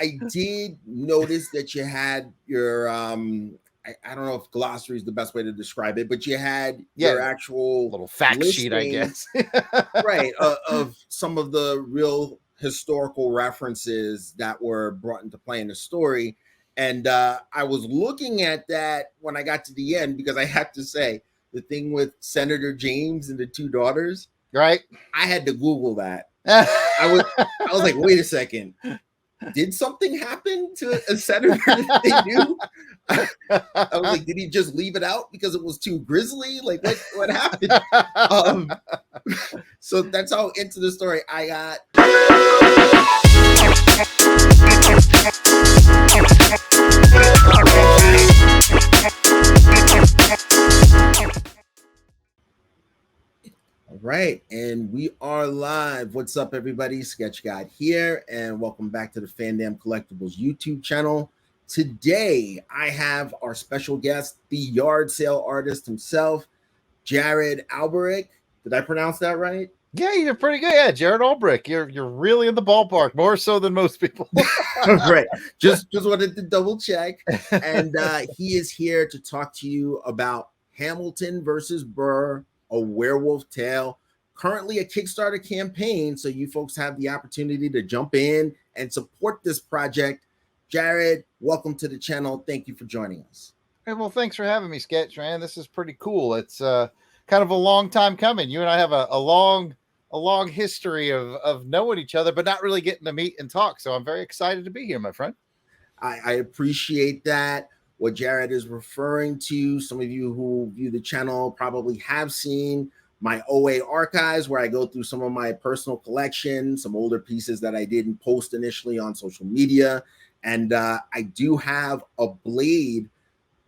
I did notice that you had your I don't know if glossary is the best way to describe it, but you had your actual little fact sheet, I listing, guess. right, of some of the real historical references that were brought into play in the story. And I was looking at that when I got to the end, because I had to say the thing with Senator James and the two daughters, right? I had to Google that. I was like, wait a second. Did something happen to a senator that they knew? I was like, did he just leave it out because it was too grisly? Like, what happened? So that's how into the story I got. All right, and we are live. What's up, everybody? Sketch Guide here, and welcome back to the Fandom Collectibles YouTube channel. Today, I have our special guest, the yard sale artist himself, Jarrod Alberich. Did I pronounce that right? Yeah, you're pretty good. Yeah, Jarrod Alberich. You're really in the ballpark, more so than most people. Right. Just wanted to double check. And he is here to talk to you about Hamilton versus Burr, a Werewolf Tale. Currently a Kickstarter campaign, so you folks have the opportunity to jump in and support this project. Jarrod, welcome to the channel. Thank you for joining us. Hey, well, thanks for having me, Sketch, man. This is pretty cool. It's kind of a long time coming. You and I have a long history of knowing each other, but not really getting to meet and talk. So I'm very excited to be here, my friend. I appreciate that. What Jarrod is referring to, some of you who view the channel probably have seen my OA archives, where I go through some of my personal collection, some older pieces that I didn't post initially on social media. And I do have a Blade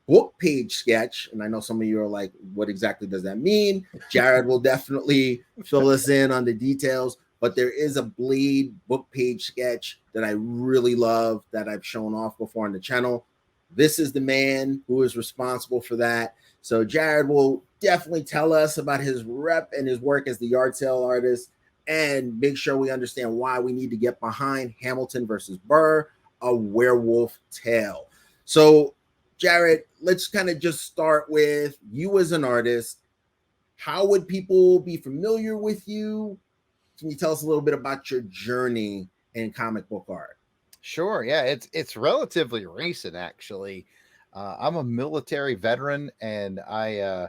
book page sketch. And I know some of you are like, what exactly does that mean? Jarrod will definitely fill us in on the details. But there is a Blade book page sketch that I really love that I've shown off before on the channel. This is the man who is responsible for that. So Jarrod will definitely tell us about his rep and his work as the yard sale artist, and make sure we understand why we need to get behind Hamilton versus Burr, a Werewolf Tale. So Jarrod, let's kind of just start with you as an artist. How would people be familiar with you? Can you tell us a little bit about your journey in comic book art? Sure. Yeah, it's relatively recent, actually. I'm a military veteran, and I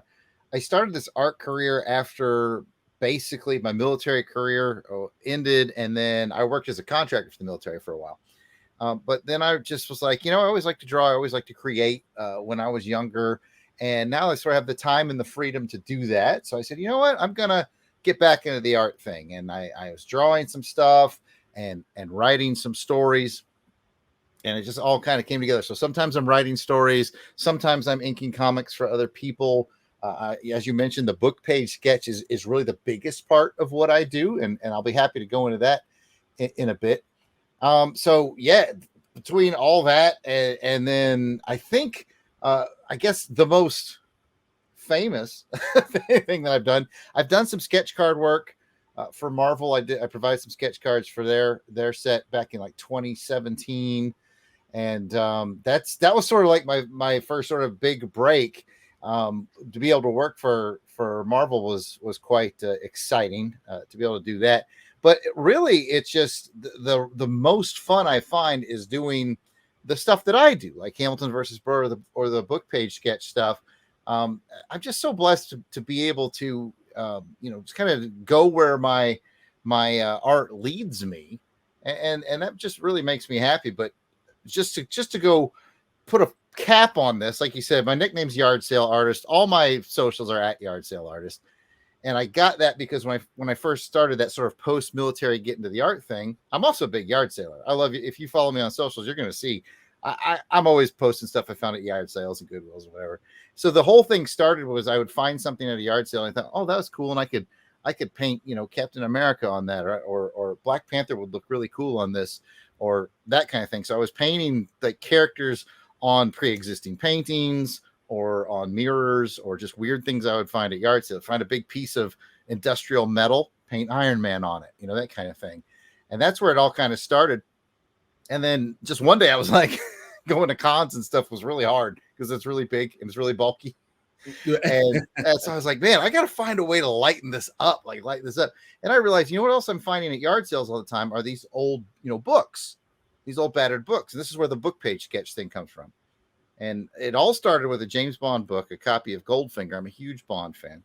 started this art career after basically my military career ended, and then I worked as a contractor for the military for a while. But then I just was like, I always like to draw. I always like to create when I was younger. And now I sort of have the time and the freedom to do that. So I said, you know what? I'm going to get back into the art thing. And I was drawing some stuff and writing some stories. And it just all kind of came together. So sometimes I'm writing stories. Sometimes I'm inking comics for other people. As you mentioned, the book page sketch is really the biggest part of what I do. And I'll be happy to go into that in a bit. So yeah, between all that and then I think, I guess the most famous thing that I've done some sketch card work for Marvel. I provided some sketch cards for their set back in like 2017. And that was sort of like my first sort of big break. To be able to work for Marvel was quite exciting to be able to do that. But really, it's just the most fun I find is doing the stuff that I do, like Hamilton versus Burr or the book page sketch stuff. I'm just so blessed to be able to, just kind of go where my art leads me, and that just really makes me happy. But just to go put a cap on this, like you said, my nickname's Yard Sale Artist. All my socials are at Yard Sale Artist. And I got that because when I first started that sort of post-military get into the art thing, I'm also a big yard sailor. I love you. If you follow me on socials, you're going to see I'm always posting stuff I found at yard sales and Goodwills or whatever. So the whole thing started was I would find something at a yard sale. And I thought, oh, that was cool. And I could paint, Captain America on that, or Black Panther would look really cool on this, or that kind of thing. So I was painting like characters on pre-existing paintings, or on mirrors, or just weird things I would find at yard sales. Find a big piece of industrial metal, paint Iron Man on it, that kind of thing. And that's where it all kind of started. And then just one day I was like, going to cons and stuff was really hard because it's really big and it's really bulky. And so I was like, man, I got to find a way to lighten this up. And I realized, you know what else I'm finding at yard sales all the time are these old, books, these old battered books. And this is where the book page sketch thing comes from. And it all started with a James Bond book, a copy of Goldfinger. I'm a huge Bond fan.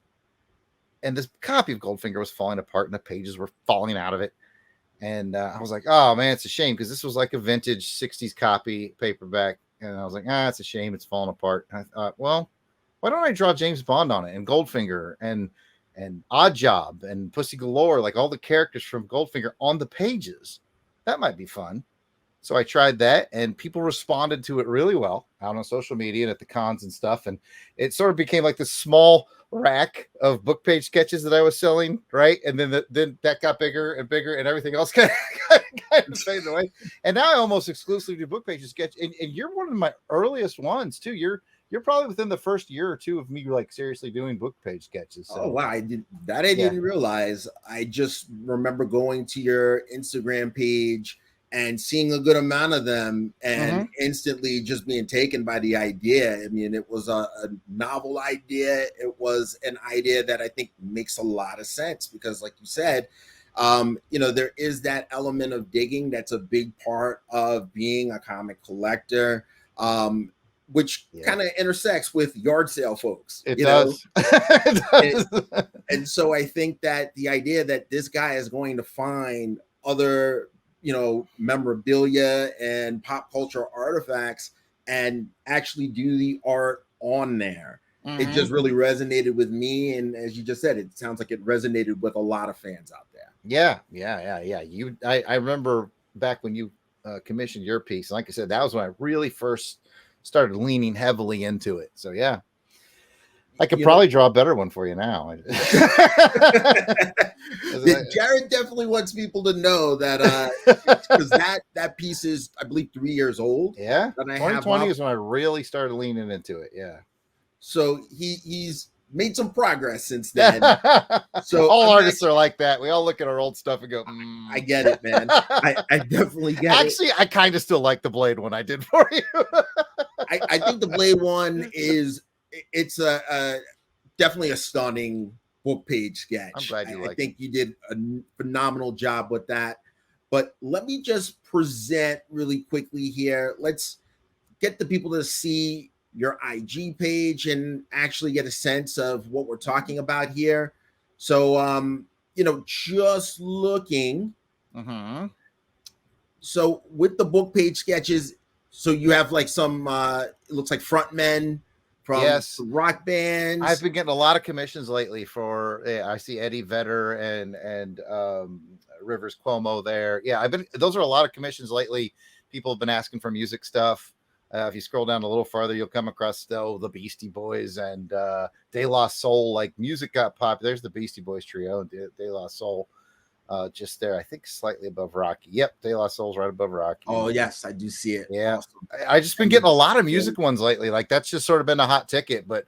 And this copy of Goldfinger was falling apart and the pages were falling out of it. And I was like, oh, man, it's a shame because this was like a vintage 60s copy paperback. And I was like, it's a shame it's falling apart. And I thought, well, why don't I draw James Bond on it and Goldfinger and Odd Job and Pussy Galore, like all the characters from Goldfinger on the pages? That might be fun. So I tried that and people responded to it really well out on social media and at the cons and stuff. And it sort of became like this small rack of book page sketches that I was selling, right? And then then that got bigger and bigger and everything else kind of faded away. And now I almost exclusively do book page sketch. And you're one of my earliest ones too. You're probably within the first year or two of me like seriously doing book page sketches. So. Oh wow, I didn't realize. I just remember going to your Instagram page and seeing a good amount of them and instantly just being taken by the idea. I mean, it was a novel idea. It was an idea that I think makes a lot of sense because like you said, there is that element of digging that's a big part of being a comic collector. Which kind of intersects with yard sale folks. It does. It does. And so I think that the idea that this guy is going to find other, memorabilia and pop culture artifacts and actually do the art on there. It just really resonated with me. And as you just said, it sounds like it resonated with a lot of fans out there. Yeah. I remember back when you commissioned your piece. Like I said, that was when I really first started leaning heavily into it. So yeah, I could probably draw a better one for you now. Jarrod definitely wants people to know that because that piece is, I believe, 3 years old. Yeah, 2020 is when I really started leaning into it. Yeah, so he's made some progress since then. So all artists are like that. We all look at our old stuff and go, I get it, man. I definitely get it. Actually, I kind of still like the Blade one I did for you. I think the Blade one it's definitely a stunning book page sketch. I'm glad you like it. I think you did a phenomenal job with that. But let me just present really quickly here. Let's get the people to see your IG page and actually get a sense of what we're talking about here. So, just looking. So with the book page sketches, so you have like some, it looks like frontmen from rock bands. I've been getting a lot of commissions lately for, I see Eddie Vedder and Rivers Cuomo there. Yeah, those are a lot of commissions lately. People have been asking for music stuff. If you scroll down a little farther, you'll come across still the Beastie Boys and De La Soul. Like music got popular. There's the Beastie Boys trio and De La Soul. Just there, I think slightly above Rocky. Yep, De La Soul's right above Rocky. Oh yes, I do see it. Yeah, awesome. I just been getting a lot of music ones lately. Like that's just sort of been a hot ticket. But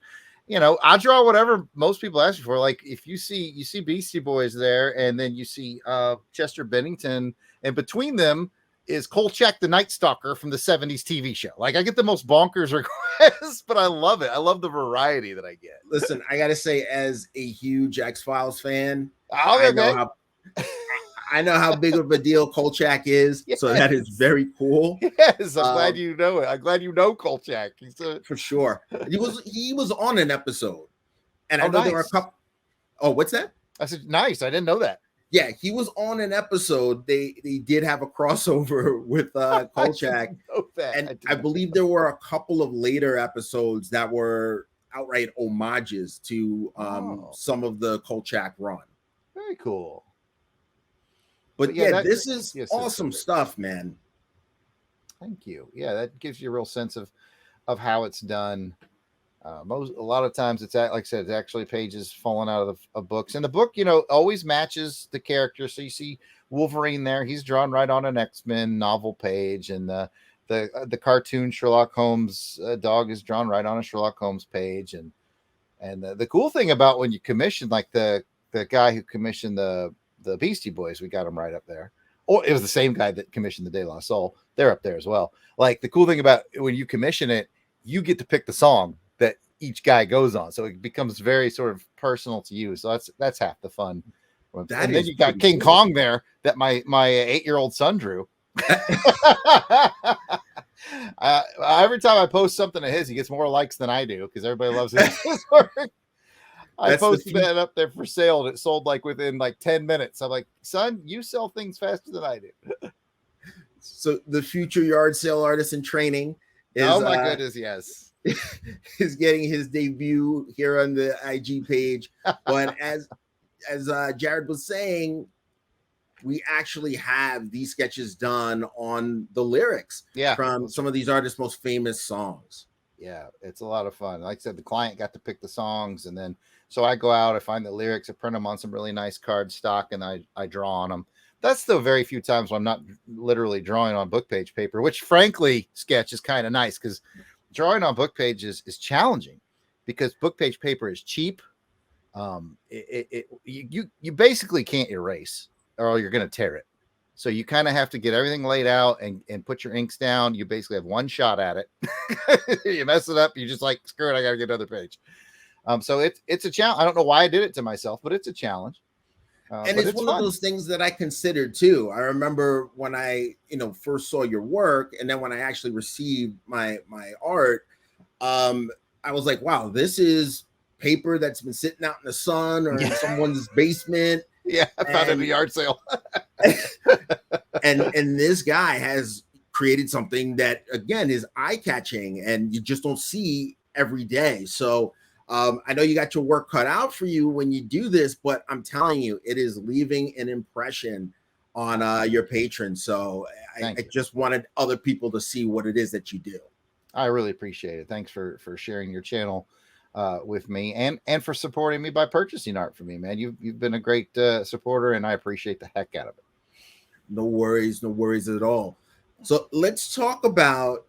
I draw whatever most people ask me for. Like if you see Beastie Boys there, and then you see Chester Bennington, and between them is Kolchak the Night Stalker from the 70s TV show. Like I get the most bonkers requests, but I love it. I love the variety that I get. Listen, I gotta say, as a huge X-Files fan, I know how big of a deal Kolchak is. Yes. So that is very cool. Yes, I'm glad you know it. I'm glad you know Kolchak. For sure. He was on an episode. And I know there were a couple. Oh, what's that? I said, nice. I didn't know that. Yeah, he was on an episode. They did have a crossover with Kolchak. I believe there were a couple of later episodes that were outright homages to some of the Kolchak run. Very cool. But this is awesome stuff, man. Thank you. Yeah, that gives you a real sense of how it's done. A lot of times it's like I said, it's actually pages falling out of books, and the book, always matches the character. So you see Wolverine there; he's drawn right on an X-Men novel page, and the cartoon Sherlock Holmes dog is drawn right on a Sherlock Holmes page. And the cool thing about when you commission, like the guy who commissioned the Beastie Boys, we got him right up there. or it was the same guy that commissioned the De La Soul. They're up there as well. Like the cool thing about when you commission it, you get to pick the song that each guy goes on. So it becomes very sort of personal to you. So that's half the fun. And then you got King Kong there that my 8-year-old son drew. Every time I post something of his, he gets more likes than I do because everybody loves his work. I posted that up there for sale and it sold like within like 10 minutes. I'm like, son, you sell things faster than I do. So the future yard sale artist in training is, oh my goodness, yes, is getting his debut here on the IG page. But as Jarrod was saying, we actually have these sketches done on the lyrics from some of these artists' most famous songs. Yeah, it's a lot of fun. Like I said, the client got to pick the songs, and then so I go out, I find the lyrics, I print them on some really nice card stock, and I draw on them. That's the very few times when I'm not literally drawing on book page paper, which frankly, sketch is kind of nice because drawing on book pages is challenging because book page paper is cheap. You basically can't erase or you're going to tear it. So you kind of have to get everything laid out and put your inks down. You basically have one shot at it. You mess it up. You just like, screw it. I got to get another page. So it's a challenge. I don't know why I did it to myself, but it's a challenge. And it's one of those things that I considered too. I remember when I, first saw your work, and then when I actually received my art, I was like, wow, this is paper that's been sitting out in the sun or in someone's basement. Yeah, I found it at a yard sale. and this guy has created something that again is eye-catching and you just don't see every day. So I know you got your work cut out for you when you do this, but I'm telling you, it is leaving an impression on your patrons. So I just wanted other people to see what it is that you do. I really appreciate it. Thanks for sharing your channel with me and for supporting me by purchasing art from me, man. You've been a great supporter, and I appreciate the heck out of it. No worries at all. So let's talk about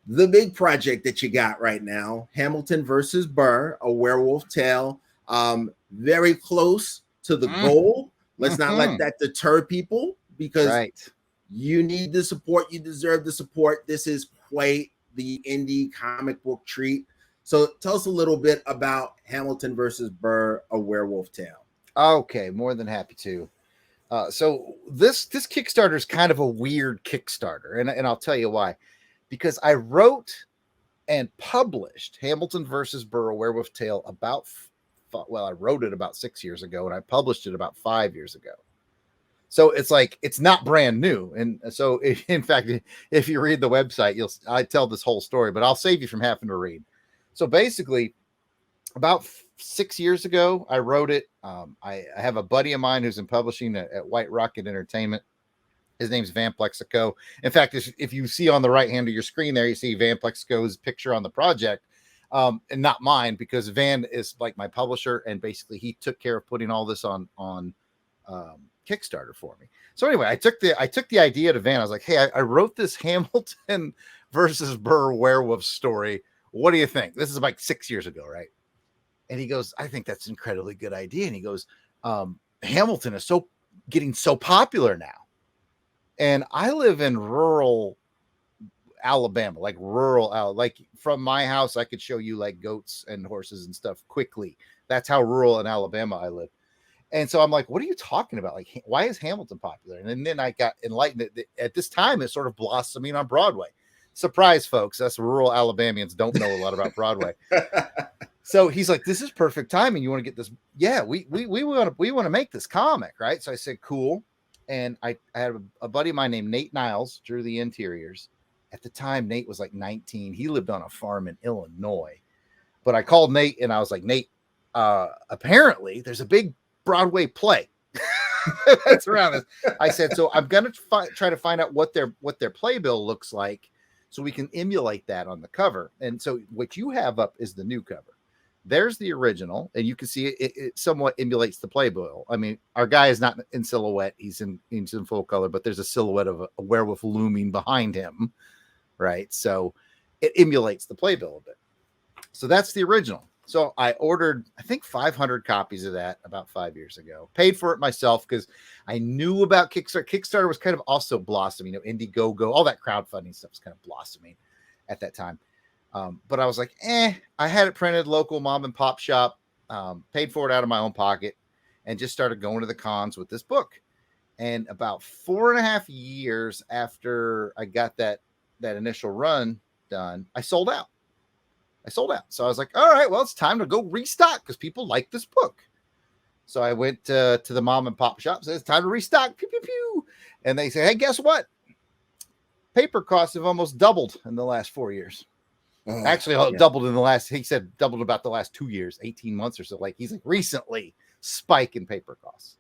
the big project that you got right now, Hamilton versus Burr, a Werewolf Tale. Very close to the goal. Let's not let that deter people because you need the support. You deserve the support. This is quite the indie comic book treat. So tell us a little bit about Hamilton versus Burr, a Werewolf Tale. Okay, more than happy to. So this Kickstarter is kind of a weird Kickstarter, and I'll tell you why. Because I wrote and published Hamilton versus Burr, a Werewolf Tale I wrote it about 6 years ago, and I published it about 5 years ago. So it's like, it's not brand new. And so in fact, if you read the website, I tell this whole story, but I'll save you from having to read. So basically, about 6 years ago, I wrote it. I have a buddy of mine who's in publishing at White Rocket Entertainment. His name's Van Plexico. In fact, if you see on the right hand of your screen there, you see Van Plexico's picture on the project, and not mine, because Van is like my publisher, and basically he took care of putting all this on Kickstarter for me. So anyway, I took the idea to Van. I was like, hey, I wrote this Hamilton versus Burr werewolf story. What do you think? This is like 6 years ago, right? And he goes, I think that's an incredibly good idea. And he goes, Hamilton is getting so popular now. And I live in rural Alabama, like like from my house, I could show you like goats and horses and stuff quickly. That's how rural in Alabama I live. And so I'm like, what are you talking about? Like, why is Hamilton popular? And then I got enlightened at this time, it's sort of blossoming on Broadway. Surprise, folks. Us rural Alabamians don't know a lot about Broadway. So he's like, this is perfect timing. You want to get this? Yeah, we want to make this comic, right? So I said, cool. And I had a buddy of mine named Nate Niles, drew the interiors. At the time, Nate was like 19. He lived on a farm in Illinois. But I called Nate and I was like, Nate, apparently there's a big Broadway play that's around this. I said, so I'm going to try to find out what their playbill looks like so we can emulate that on the cover. And so what you have up is the new cover. There's the original, and you can see it somewhat emulates the playbill. I mean, our guy is not in silhouette. He's in full color, but there's a silhouette of a werewolf looming behind him, right? So it emulates the playbill a bit. So that's the original. So I ordered, I think 500 copies of that about 5 years ago. Paid for it myself because I knew about Kickstarter. Kickstarter was kind of also blossoming, Indiegogo, all that crowdfunding stuff was kind of blossoming at that time. But I was like, I had it printed, local mom and pop shop, paid for it out of my own pocket, and just started going to the cons with this book. And about 4.5 years after I got that initial run done, I sold out. So I was like, all right, well, it's time to go restock because people like this book. So I went to the mom and pop shop, said it's time to restock. Pew, pew, pew. And they say, hey, guess what? Paper costs have almost doubled in the last 4 years. Actually, doubled in the last, he said doubled about the last 2 years, 18 months or so. Like he's like recently spike in paper costs.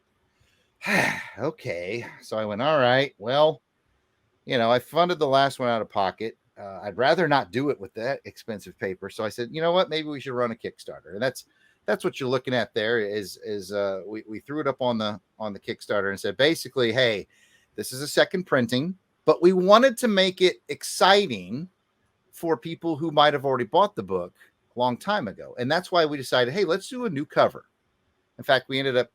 Okay. So I went, all right, well, I funded the last one out of pocket. I'd rather not do it with that expensive paper. So I said, you know what, maybe we should run a Kickstarter. And that's what you're looking at there is we threw it up on the Kickstarter and said, basically, hey, this is a second printing, but we wanted to make it exciting for people who might have already bought the book a long time ago. And that's why we decided, hey, let's do a new cover. In fact, we ended up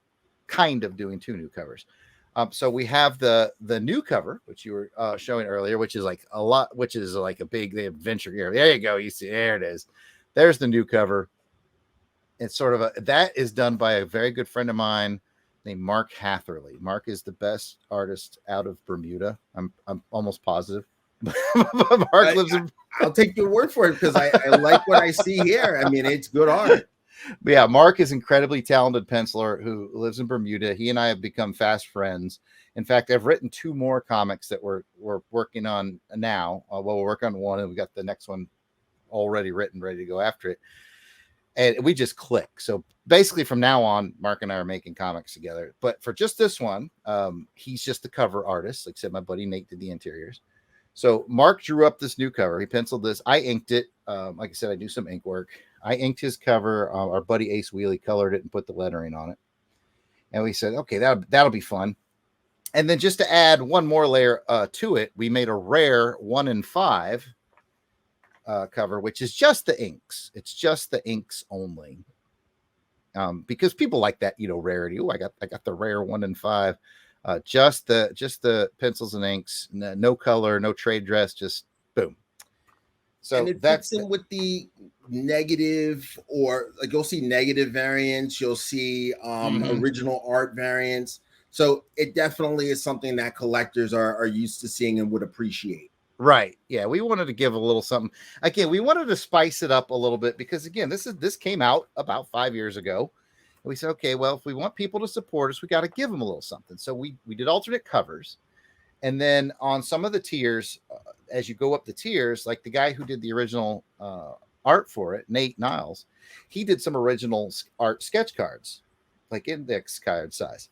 kind of doing 2 new covers. So we have the new cover, which you were showing earlier, which is like a big adventure here. There you go. You see, there it is. There's the new cover. It's sort of that is done by a very good friend of mine named Mark Hatherley. Mark is the best artist out of Bermuda. I'm almost positive. Mark lives in. I'll take your word for it because I like what I see here. I mean, it's good art. But yeah, Mark is incredibly talented penciler who lives in Bermuda. He and I have become fast friends. In fact, I've written 2 more comics that we're working on now. We're working on one, and we got the next one already written, ready to go after it. And we just click. So basically, from now on, Mark and I are making comics together. But for just this one, he's just the cover artist. Like I said, my buddy Nate did the interiors. So Mark drew up this new cover. He penciled this. I inked it. Like I said, I do some ink work. I inked his cover. Our buddy Ace Wheelie colored it and put the lettering on it. And we said, okay, that'll be fun. And then just to add one more layer to it, we made a rare 1 in 5 cover, which is just the inks. It's just the inks only. Because people like that, rarity. Oh, I got the rare 1 in 5. Just the pencils and inks, no color, no trade dress, just boom. So and it fits in with the negative, or like you'll see negative variants, you'll see original art variants. So it definitely is something that collectors are used to seeing and would appreciate. Right. Yeah. We wanted to give a little something. Again, we wanted to spice it up a little bit because again, this came out about 5 years ago. And we said, okay, well, if we want people to support us, we got to give them a little something. So we did alternate covers. And then on some of the tiers, as you go up the tiers, like the guy who did the original art for it, Nate Niles, he did some original art sketch cards, like index card size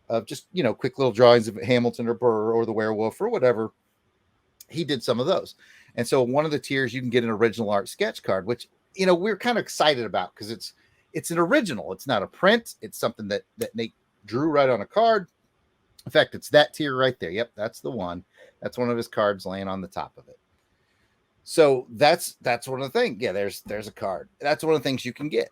of just, quick little drawings of Hamilton or Burr or the Werewolf or whatever. He did some of those. And so one of the tiers, you can get an original art sketch card, which, we're kind of excited about because it's an original. It's not a print. It's something that Nate drew right on a card. In fact, it's that tier right there. Yep, that's the one. That's one of his cards laying on the top of it. So that's one of the things. Yeah, there's a card. That's one of the things you can get.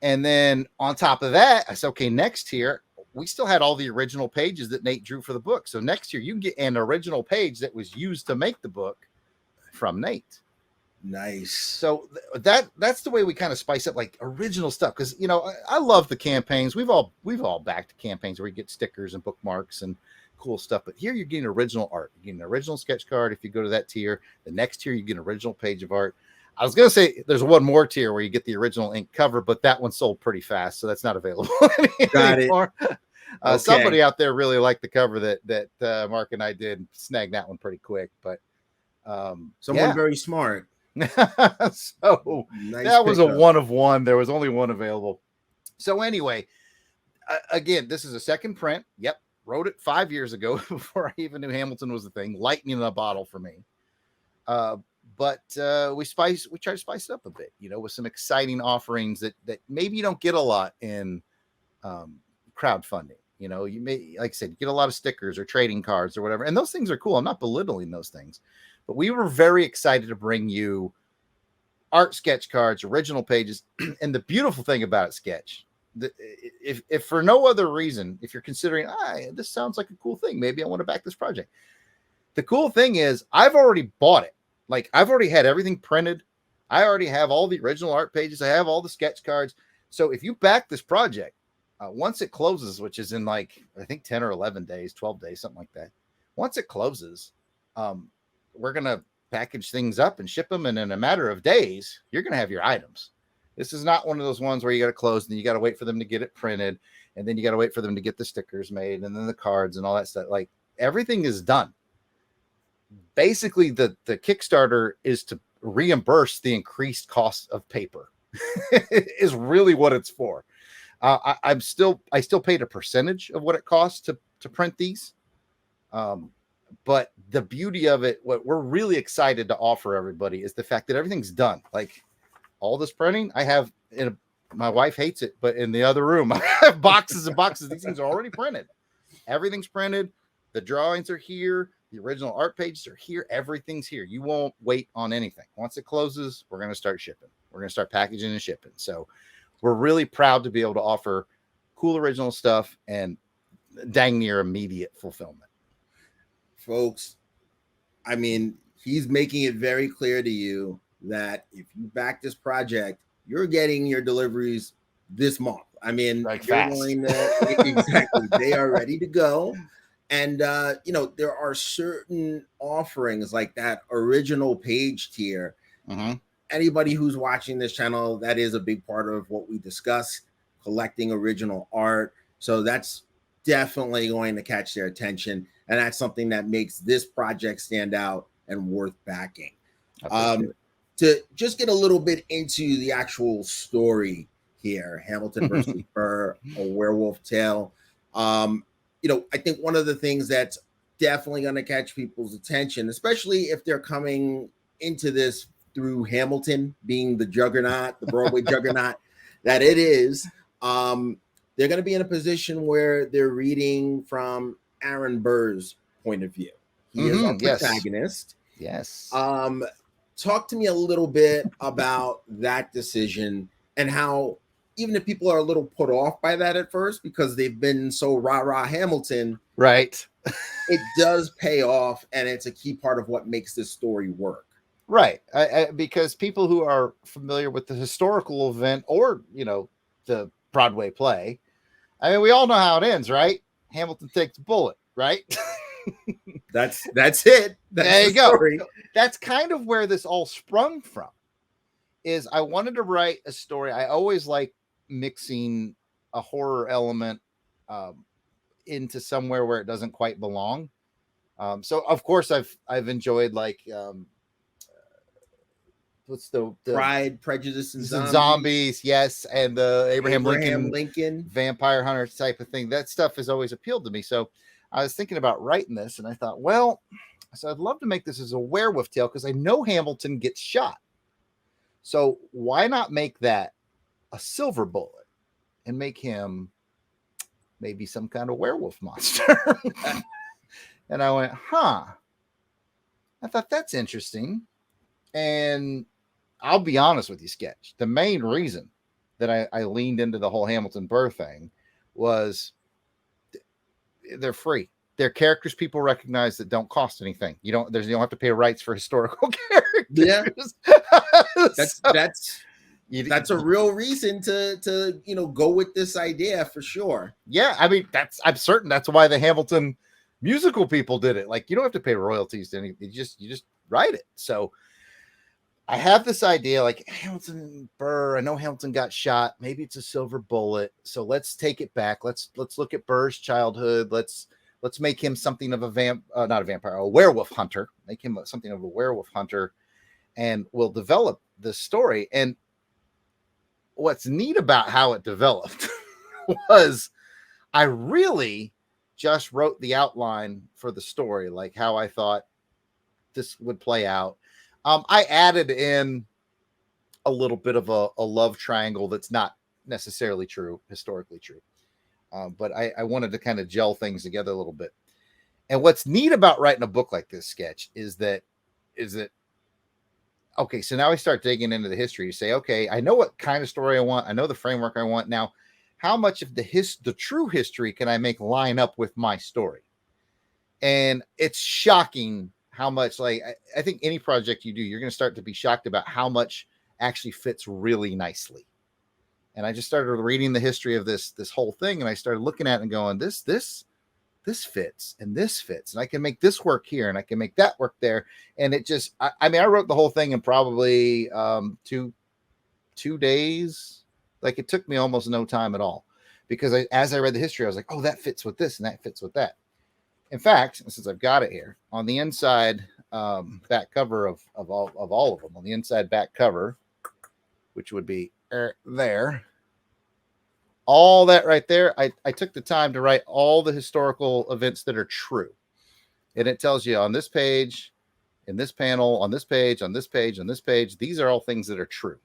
And then on top of that, I said, okay, next tier, we still had all the original pages that Nate drew for the book. So next year, you can get an original page that was used to make the book from Nate. Nice. So that's the way we kind of spice up like original stuff. Because, I love the campaigns. We've all backed campaigns where you get stickers and bookmarks and cool stuff. But here you're getting original art. You're getting an original sketch card. If you go to that tier, the next tier, you get an original page of art. I was going to say there's one more tier where you get the original ink cover, but that one sold pretty fast. So that's not available anymore. Okay. Somebody out there really liked the cover that Mark and I did, snagged that one pretty quick. But someone very smart. So nice that was a 1 of 1. There was only one available. So anyway, again, this is a second print. Yep. Wrote it 5 years ago before I even knew Hamilton was a thing. Lightning in a bottle for me. But we try to spice it up a bit, with some exciting offerings that maybe you don't get a lot in crowdfunding. You may, like I said, get a lot of stickers or trading cards or whatever. And those things are cool. I'm not belittling those things. But we were very excited to bring you art sketch cards, original pages. And the beautiful thing about it, Sketch, if for no other reason, if you're considering, this sounds like a cool thing, maybe I want to back this project. The cool thing is I've already bought it. Like, I've already had everything printed. I already have all the original art pages. I have all the sketch cards. So if you back this project, once it closes, which is in like, I think 10 or 11 days, 12 days, something like that. Once it closes, we're going to package things up and ship them. And in a matter of days, you're going to have your items. This is not one of those ones where you got to close and you got to wait for them to get it printed. And then you got to wait for them to get the stickers made and then the cards and all that stuff. Like, everything is done. Basically, the Kickstarter is to reimburse the increased cost of paper is really what it's for. I still paid a percentage of what it costs to print these. But the beauty of it, what we're really excited to offer everybody is the fact that everything's done. Like, all this printing I have my wife hates it, but in the other room, I have boxes and boxes. These things are already printed. Everything's printed. The drawings are here. The original art pages are here. Everything's here. You won't wait on anything. Once it closes, we're going to start shipping. We're going to start packaging and shipping. So we're really proud to be able to offer cool original stuff and dang near immediate fulfillment. Folks, I mean, he's making it very clear to you that if you back this project, you're getting your deliveries this month. I mean, like you're fast. going to, exactly. They are ready to go. And, there are certain offerings like that original page tier. Mm-hmm. Anybody who's watching this channel, that is a big part of what we discuss, collecting original art. So that's definitely going to catch their attention. And that's something that makes this project stand out and worth backing. To just get a little bit into the actual story here, Hamilton versus Burr, A Werewolf Tale. I think one of the things that's definitely going to catch people's attention, especially if they're coming into this through Hamilton being the juggernaut, the Broadway juggernaut that it is, they're going to be in a position where they're reading from Aaron Burr's point of view. He is our protagonist. Yes. Talk to me a little bit about that decision and how, even if people are a little put off by that at first because they've been so rah-rah Hamilton, right? It does pay off, and it's a key part of what makes this story work. Right. Because people who are familiar with the historical event or, the Broadway play, I mean, we all know how it ends, right? Hamilton takes a bullet, right? That's it. There you go. That's kind of where this all sprung from. Is I wanted to write a story. I always like mixing a horror element into somewhere where it doesn't quite belong. So of course I've enjoyed like what's the Pride, Prejudice, and Zombies, yes, and the Abraham Lincoln vampire hunter type of thing. That stuff has always appealed to me. So I was thinking about writing this, and I thought, well, so I'd love to make this as a werewolf tale because I know Hamilton gets shot. So why not make that a silver bullet and make him maybe some kind of werewolf monster? And I went, I thought that's interesting. And I'll be honest with you, Sketch. The main reason that I leaned into the whole Hamilton Burr thing was they're free. They're characters people recognize that don't cost anything. You don't have to pay rights for historical characters. Yeah. That's a real reason to go with this idea for sure. Yeah, I mean I'm certain that's why the Hamilton musical people did it. Like, you don't have to pay royalties to anything. You just write it. So I have this idea, like Hamilton Burr. I know Hamilton got shot. Maybe it's a silver bullet. So let's take it back. Let's look at Burr's childhood. Let's make him something of a werewolf hunter. Make him something of a werewolf hunter, and we'll develop this story. And what's neat about how it developed was I really just wrote the outline for the story, like how I thought this would play out. I added in a little bit of a love triangle that's not necessarily historically true. But I wanted to kind of gel things together a little bit. And what's neat about writing a book like this, Sketch, is that okay, so now I start digging into the history. You say, okay, I know what kind of story I want. I know the framework I want. Now, how much of the true history can I make line up with my story? And it's shocking how much, like, I think any project you do, you're going to start to be shocked about how much actually fits really nicely. And I just started reading the history of this whole thing, and I started looking at it and going, this fits, and this fits, and I can make this work here, and I can make that work there. And it just, I mean, I wrote the whole thing in probably 2 days. Like, it took me almost no time at all, because as I read the history, I was like, oh, that fits with this, and that fits with that. In fact, since I've got it here on the inside back cover of all of them, on the inside back cover, which would be there, all that right there, I took the time to write all the historical events that are true. And it tells you on this page, in this panel, on this page, on this page, on this page, these are all things that are true.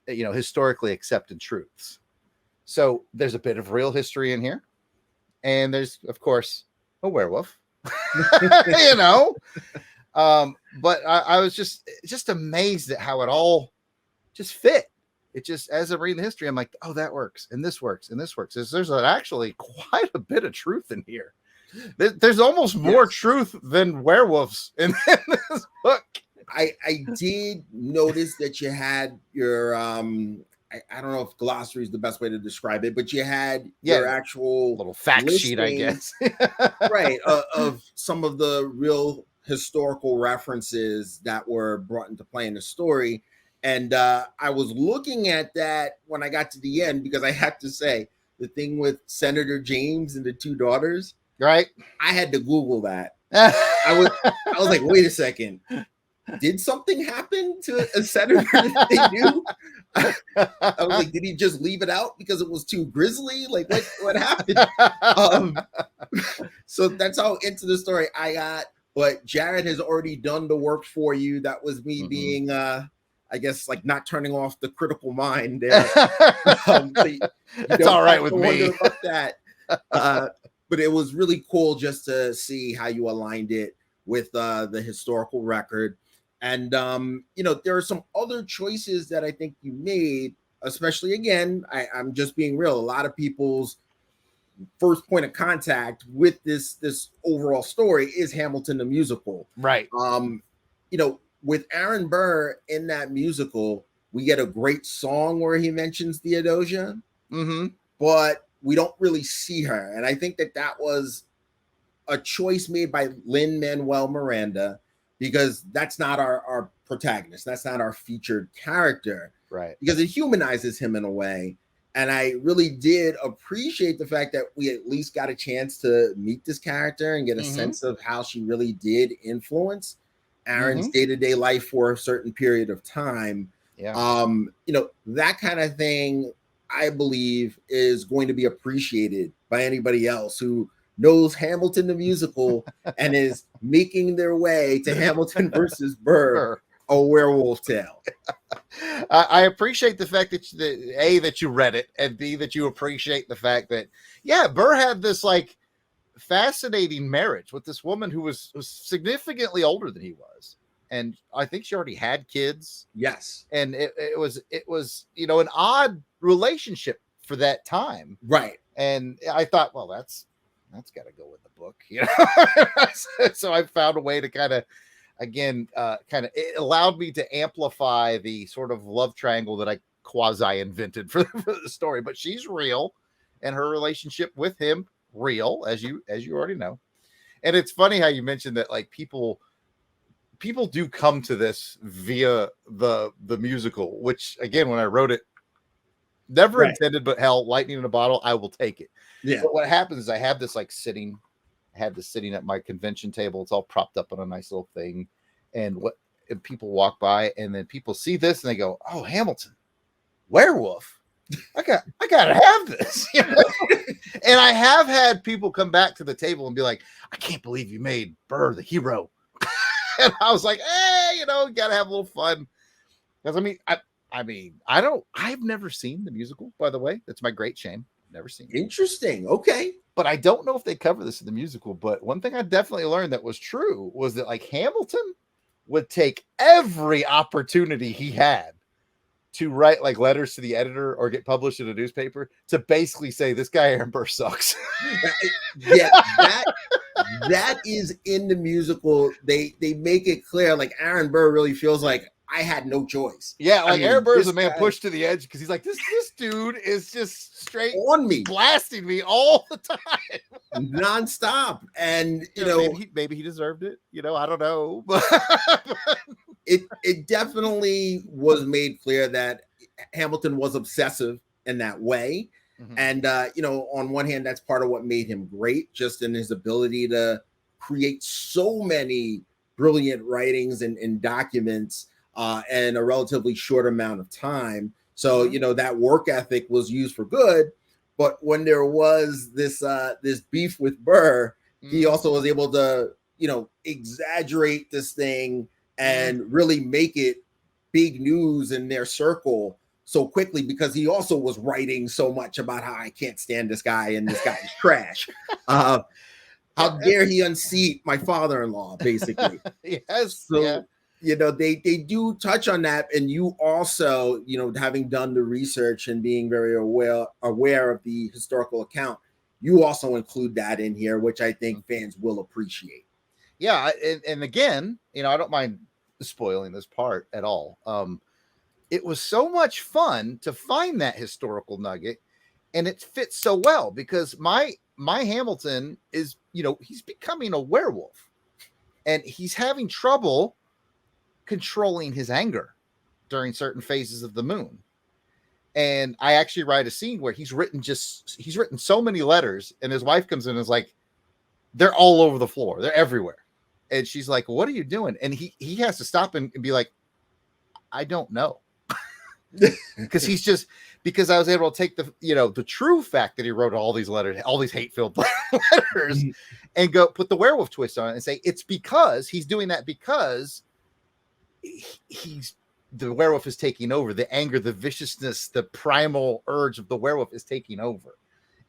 You know, historically accepted truths. So there's a bit of real history in here. And there's, of course, a werewolf, you know. But I was just amazed at how it all just fit. It just, as I'm reading the history, I'm like, oh, that works, and this works, and this works. There's actually quite a bit of truth in here. There's almost more truth than werewolves in this book. I did notice that you had your I don't know if glossary is the best way to describe it, but you had your actual little fact sheet, I guess. Right, of some of the real historical references that were brought into play in the story. And I was looking at that when I got to the end, because I have to say, the thing with Senator James and the 2 daughters, right? I had to Google that. I was like, wait a second. Did something happen to a senator that they knew? I was like, did he just leave it out because it was too grisly? Like, what happened? So that's how into the story I got. But Jarrod has already done the work for you. That was me being, I guess, like, not turning off the critical mind there. That's all right with me. About that. But it was really cool just to see how you aligned it with the historical record. And, you know, there are some other choices that I think you made, especially, again, I'm just being real. A lot of people's first point of contact with this overall story is Hamilton the musical. Right. You know, with Aaron Burr in that musical, we get a great song where he mentions Theodosia, but we don't really see her. And I think that was a choice made by Lin-Manuel Miranda, because that's not our protagonist. That's not our featured character. Right. Because it humanizes him in a way. And I really did appreciate the fact that we at least got a chance to meet this character and get a sense of how she really did influence Aaron's day-to-day life for a certain period of time. Yeah. You know, that kind of thing, I believe, is going to be appreciated by anybody else who knows Hamilton the musical and is making their way to Hamilton versus Burr, a Werewolf Tale. I appreciate the fact that A, that you read it, and B, that you appreciate the fact that, yeah, Burr had this, like, fascinating marriage with this woman who was significantly older than he was. And I think she already had kids. Yes. And it was, you know, an odd relationship for that time. Right. And I thought, well, that's got to go with the book, you know. So I found a way to kind of, again, it allowed me to amplify the sort of love triangle that I quasi invented for the story. But she's real, and her relationship with him real, as you already know. And it's funny how you mentioned that, like, people do come to this via the musical, which, again, when I wrote it, never intended, but hell, lightning in a bottle, I will take it. Yeah. But what happens is I have this sitting at my convention table. It's all propped up on a nice little thing. And people walk by, and then people see this and they go, "Oh, Hamilton, werewolf. I gotta have this." You know? And I have had people come back to the table and be like, "I can't believe you made Burr the hero." And I was like, "Hey, you know, gotta have a little fun." Because I've never seen the musical, by the way. That's my great shame. Never seen it. Interesting. Okay. But I don't know if they cover this in the musical. But one thing I definitely learned that was true was that, like, Hamilton would take every opportunity he had to write like letters to the editor or get published in a newspaper to basically say this guy Aaron Burr sucks. Yeah, that is in the musical. They make it clear, like Aaron Burr really feels like I had no choice. Yeah, like Aaron Burr is a man guy, pushed to the edge because he's like, this dude is just straight on me, blasting me all the time, nonstop. And you know, maybe he deserved it. You know, I don't know, but it definitely was made clear that Hamilton was obsessive in that way. Mm-hmm. And you know, on one hand, that's part of what made him great, just in his ability to create so many brilliant writings and documents in a relatively short amount of time. So, you know, that work ethic was used for good. But when there was this beef with Burr, he also was able to, you know, exaggerate this thing and really make it big news in their circle so quickly, because he also was writing so much about how I can't stand this guy and this guy is trash. How dare he unseat my father-in-law, basically. Yes. So, yeah. You know, they do touch on that. And you also, you know, having done the research and being very aware of the historical account, you also include that in here, which I think fans will appreciate. Yeah. And again, you know, I don't mind spoiling this part at all. It was so much fun to find that historical nugget, and it fits so well because my Hamilton is, you know, he's becoming a werewolf and he's having trouble controlling his anger during certain phases of the moon. And I actually write a scene where he's written so many letters, and his wife comes in and is like, they're all over the floor, they're everywhere. And she's like, what are you doing? And he has to stop and be like, I don't know. Because I was able to take the true fact that he wrote all these letters, all these hate-filled letters, and go put the werewolf twist on it and say it's because he's doing that because the werewolf is taking over. The anger, the viciousness, the primal urge of the werewolf is taking over.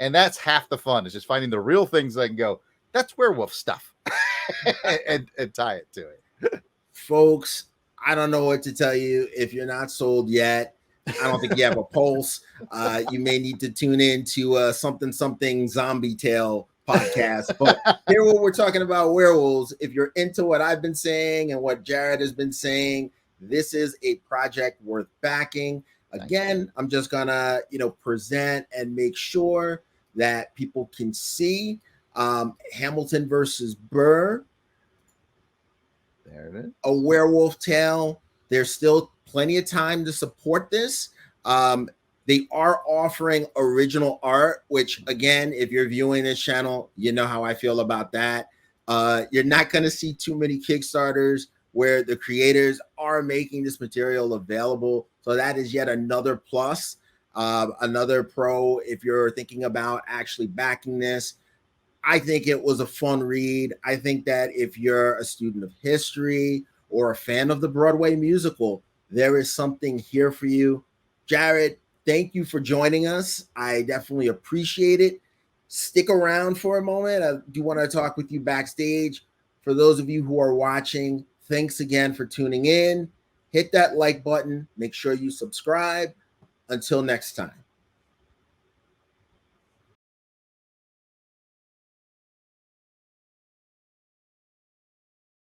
And that's half the fun, is just finding the real things that can go, that's werewolf stuff, and tie it to it. Folks, I don't know what to tell you. If you're not sold yet, I don't think you have a pulse. You may need to tune in to something zombie tale podcast. But here, when we're talking about werewolves, if you're into what I've been saying and what Jarrod has been saying, this is a project worth backing. Again, I'm just gonna, you know, present and make sure that people can see Hamilton versus Burr. There it is. A Werewolf Tale. There's still plenty of time to support this. They are offering original art, which, again, if you're viewing this channel, you know how I feel about that. You're not going to see too many Kickstarters where the creators are making this material available. So that is yet another plus, another pro if you're thinking about actually backing this. I think it was a fun read. I think that if you're a student of history or a fan of the Broadway musical, there is something here for you. Jarrod, thank you for joining us. I definitely appreciate it. Stick around for a moment. I do want to talk with you backstage. For those of you who are watching, thanks again for tuning in. Hit that like button. Make sure you subscribe. Until next time.